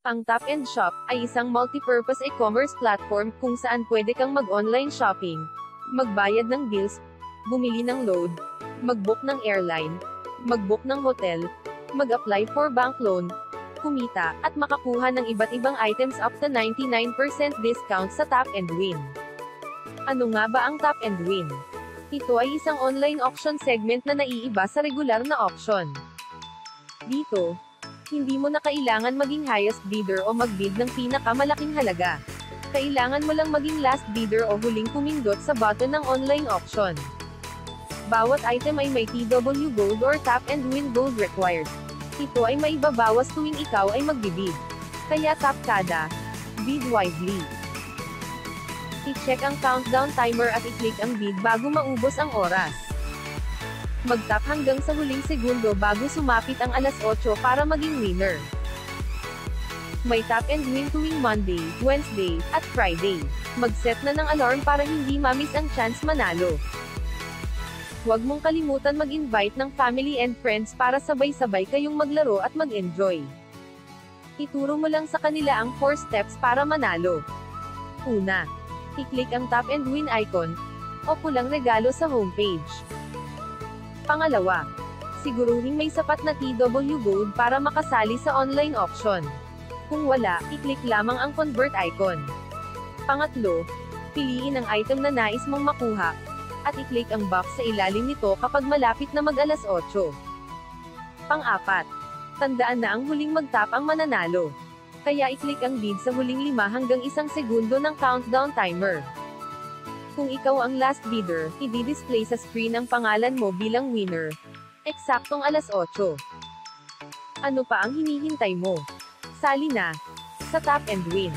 Ang Top and Shop ay isang multipurpose e-commerce platform kung saan pwede kang mag-online shopping, magbayad ng bills, bumili ng load, mag-book ng airline, mag-book ng hotel, mag-apply for bank loan, kumita, at makakuha ng iba't ibang items up to 99% discount sa Tap and Win. Ano nga ba ang Tap and Win? Ito ay isang online auction segment na naiiba sa regular na auction. Dito, hindi mo na kailangan maging highest bidder o mag-bid ng pinakamalaking halaga. Kailangan mo lang maging last bidder o huling pumindot sa button ng online auction. Bawat item ay may TW Gold or Tap and Win Gold required. Ito ay maibabawas tuwing ikaw ay magbibid. Kaya tap kada, bid wisely. I-check ang countdown timer at i-click ang bid bago maubos ang oras. Mag-tap hanggang sa huling segundo bago sumapit ang alas 8 para maging winner. May Tap and Win tuwing Monday, Wednesday, at Friday. Mag-set na ng alarm para hindi ma-miss ang chance manalo. Huwag mong kalimutan mag-invite ng family and friends para sabay-sabay kayong maglaro at mag-enjoy. Ituro mo lang sa kanila ang 4 steps para manalo. Una, i-click ang Tap and Win icon, o pulang regalo sa homepage. Pangalawa, siguruhin may sapat na TW Gold para makasali sa online auction. Kung wala, i-click lamang ang convert icon. Pangatlo, piliin ang item na nais mong makuha, at i-click ang box sa ilalim nito kapag malapit na mag-alas 8. Pang-apat, tandaan na ang huling mag-tap ang mananalo. Kaya i-click ang bid sa huling 5 hanggang 1 segundo ng countdown timer. Kung ikaw ang last bidder, i-display sa screen ang pangalan mo bilang winner. Eksaktong alas 8. Ano pa ang hinihintay mo? Sali na sa Tap and Win.